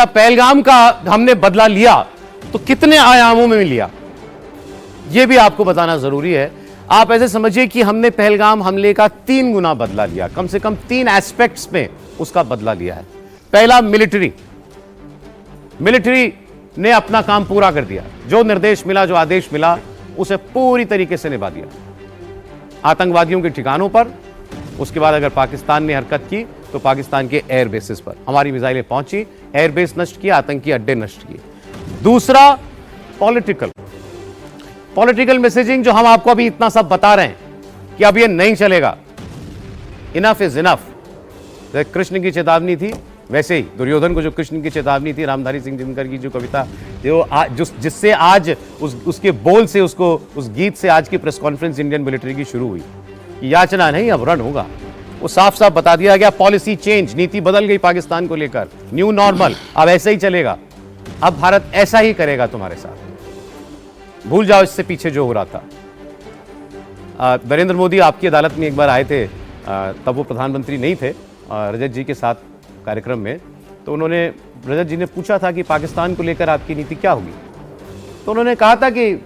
पहलगाम का हमने बदला लिया तो कितने आयामों में लिया, यह भी आपको बताना जरूरी है। आप ऐसे समझिए कि हमने पहलगाम हमले का 3 गुना बदला लिया, कम से कम 3 एस्पेक्ट्स में उसका बदला लिया है। पहला, मिलिट्री ने अपना काम पूरा कर दिया, जो निर्देश मिला, जो आदेश मिला, उसे पूरी तरीके से निभा दिया आतंकवादियों के ठिकानों पर। उसके बाद अगर पाकिस्तान ने हरकत की तो पाकिस्तान के एयर बेसिस पर हमारी मिसाइलें पहुंची, एयर बेस नष्ट किया, आतंकी अड्डे नष्ट किए। दूसरा, पॉलिटिकल मैसेजिंग, जो हम आपको अभी इतना सब बता रहे हैं कि अब ये नहीं चलेगा, इनफ इज इनफ। कृष्ण की चेतावनी थी, वैसे ही दुर्योधन को जो कृष्ण की चेतावनी थी, रामधारी सिंह दिनकर की जो कविता, जिससे आज उसके बोल से, उस गीत से आज की प्रेस कॉन्फ्रेंस इंडियन मिलिट्री की शुरू हुई। याचना नहीं, अब रण होगा। वो साफ साफ बता दिया गया, पॉलिसी चेंज, नीति बदल गई पाकिस्तान को लेकर, न्यू नॉर्मल, अब ऐसे ही चलेगा, अब भारत ऐसा ही करेगा तुम्हारे साथ, भूल जाओ इससे पीछे जो हो रहा था। नरेंद्र मोदी आपकी अदालत में एक बार आए थे, तब वो प्रधानमंत्री नहीं थे, रजत जी के साथ कार्यक्रम में, तो उन्होंने, रजत जी ने पूछा था कि पाकिस्तान को लेकर आपकी नीति क्या होगी, तो उन्होंने कहा था कि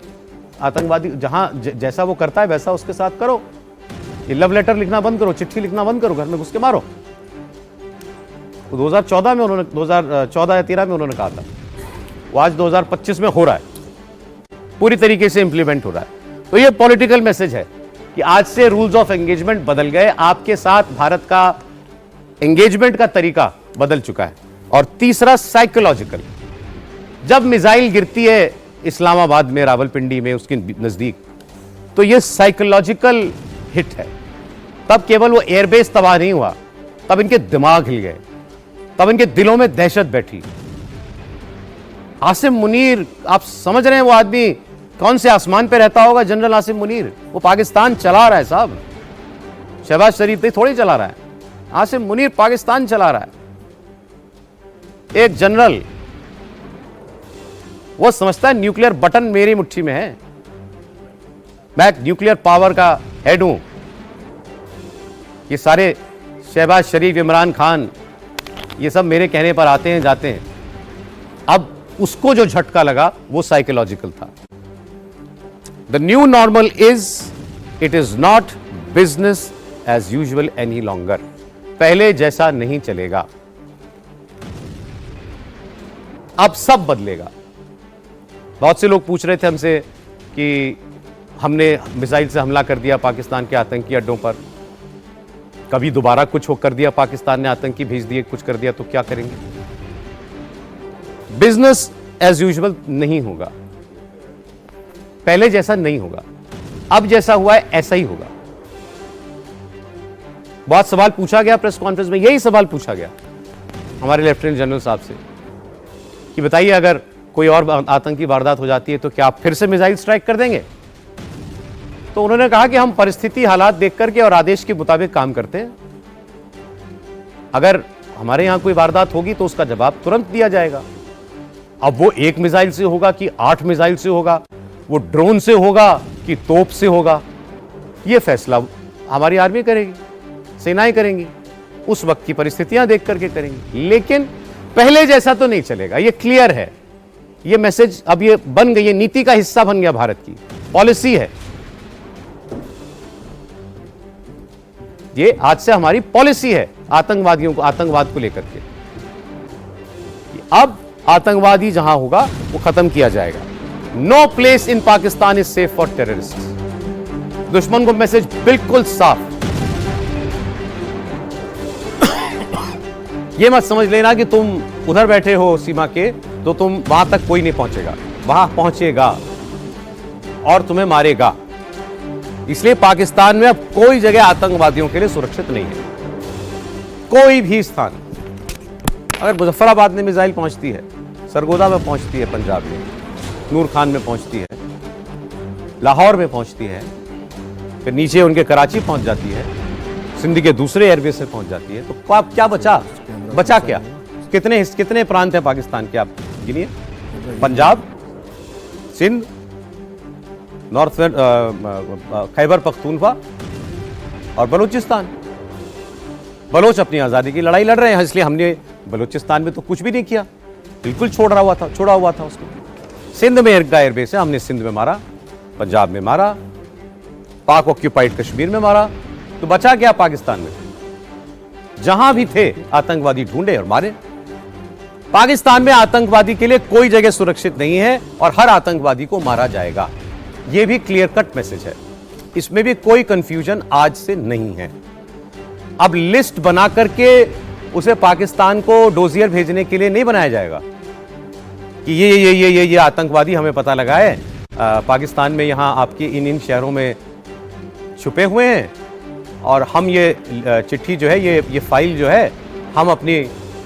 आतंकवादी जहां जैसा वो करता है वैसा उसके साथ करो, ये लव लेटर लिखना बंद करो, चिट्ठी लिखना बंद करो, घर में घुस के मारो। तो 2014 में उन्होंने, 2014 या 13 में उन्होंने कहा था, वो आज 2025 में हो रहा है, पूरी तरीके से इंप्लीमेंट हो रहा है। तो ये पॉलिटिकल मैसेज है कि आज से रूल्स ऑफ एंगेजमेंट बदल गए, आपके साथ भारत का एंगेजमेंट का तरीका बदल चुका है। और तीसरा, साइकोलॉजिकल, जब मिसाइल गिरती है इस्लामाबाद में, रावलपिंडी में, उसके नजदीक, तो ये साइकोलॉजिकल हिट है। तब केवल वो एयरबेस तबाह नहीं हुआ, तब इनके दिमाग हिल गए, तब इनके दिलों में दहशत बैठी। आसिम मुनीर, आप समझ रहे हैं वो आदमी कौन से आसमान पे रहता होगा, जनरल आसिम मुनीर, वो पाकिस्तान चला रहा है साहब, शहबाज शरीफ थोड़ी चला रहा है, आसिम मुनीर पाकिस्तान चला रहा है। एक जनरल, वो समझता है न्यूक्लियर बटन मेरी मुट्ठी में है, मैं न्यूक्लियर पावर का हेड हूं, ये सारे शहबाज शरीफ, इमरान खान, ये सब मेरे कहने पर आते हैं जाते हैं। अब उसको जो झटका लगा वो साइकोलॉजिकल था। The new normal is, it is not business as usual any longer. पहले जैसा नहीं चलेगा, अब सब बदलेगा। बहुत से लोग पूछ रहे थे हमसे कि हमने मिसाइल से हमला कर दिया पाकिस्तान के आतंकी अड्डों पर, कभी दोबारा कुछ हो कर दिया पाकिस्तान ने, आतंकी भेज दिए, कुछ कर दिया तो क्या करेंगे? बिजनेस एज यूजुअल नहीं होगा, पहले जैसा नहीं होगा, अब जैसा हुआ है ऐसा ही होगा। बहुत सवाल पूछा गया प्रेस कॉन्फ्रेंस में, यही सवाल पूछा गया हमारे लेफ्टिनेंट जनरल साहब से कि बताइए अगर कोई और आतंकी वारदात हो जाती है तो क्या आप फिर से मिसाइल स्ट्राइक कर देंगे? तो उन्होंने कहा कि हम परिस्थिति, हालात देख करके और आदेश के मुताबिक काम करते हैं। अगर हमारे यहां कोई वारदात होगी तो उसका जवाब तुरंत दिया जाएगा। अब वो 1 मिसाइल से होगा कि 8 मिसाइल से होगा, वो ड्रोन से होगा कि तोप से होगा, ये फैसला हमारी आर्मी करेगी, सेनाएं करेंगी, उस वक्त की परिस्थितियां देख करके करेंगी। लेकिन पहले जैसा तो नहीं चलेगा, ये क्लियर है। ये मैसेज अब ये बन गई, ये नीति का हिस्सा बन गया, भारत की पॉलिसी है ये, आज से हमारी पॉलिसी है आतंकवादियों को, आतंकवाद को लेकर के। अब आतंकवादी जहां होगा वो खत्म किया जाएगा। No place in Pakistan is safe for terrorist. दुश्मन को मैसेज बिल्कुल साफ। ये मत समझ लेना कि तुम उधर बैठे हो सीमा के तो तुम वहां तक कोई नहीं पहुंचेगा, वहां पहुंचेगा और तुम्हें मारेगा। इसलिए पाकिस्तान में अब कोई जगह आतंकवादियों के लिए सुरक्षित नहीं है, कोई भी स्थान। अगर मुजफ्फराबाद में मिसाइल पहुंचती है, सरगोदा में पहुंचती है, पंजाब में नूर खान में पहुंचती है, लाहौर में पहुंचती है, फिर नीचे उनके कराची पहुंच जाती है, सिंध के दूसरे एयरबेस से पहुंच जाती है, तो आप क्या बचा क्या? कितने प्रांत हैं पाकिस्तान के, आप गिनिए। पंजाब, सिंध, नॉर्थ खैबर पख्तूनख्वा और बलूचिस्तान। बलोच अपनी आज़ादी की लड़ाई लड़ रहे हैं, इसलिए हमने बलूचिस्तान में तो कुछ भी नहीं किया, बिल्कुल छोड़ा हुआ था उसको। सिंध में का एयरबेस है, हमने सिंध में मारा, पंजाब में मारा, पाक ऑक्यूपाइड कश्मीर में मारा, तो बचा क्या पाकिस्तान में? जहां भी थे आतंकवादी ढूंढे और मारे। पाकिस्तान में आतंकवादी के लिए कोई जगह सुरक्षित नहीं है और हर आतंकवादी को मारा जाएगा। यह भी क्लियर कट मैसेज है, इसमें भी कोई कंफ्यूजन आज से नहीं है। अब लिस्ट बना करके उसे पाकिस्तान को डोजियर भेजने के लिए नहीं बनाया जाएगा कि ये आतंकवादी हमें पता लगा है, पाकिस्तान में यहां आपके इन शहरों में छुपे हुए हैं और हम ये चिट्ठी जो है, ये फाइल जो है, हम अपनी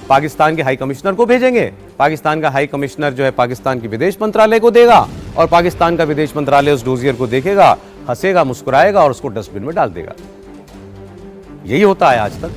पाकिस्तान के हाई कमिश्नर को भेजेंगे। पाकिस्तान का हाई कमिश्नर जो है पाकिस्तान के विदेश मंत्रालय को देगा और पाकिस्तान का विदेश मंत्रालय उस डोजियर को देखेगा, हंसेगा, मुस्कुराएगा और उसको डस्टबिन में डाल देगा। यही होता है आज तक।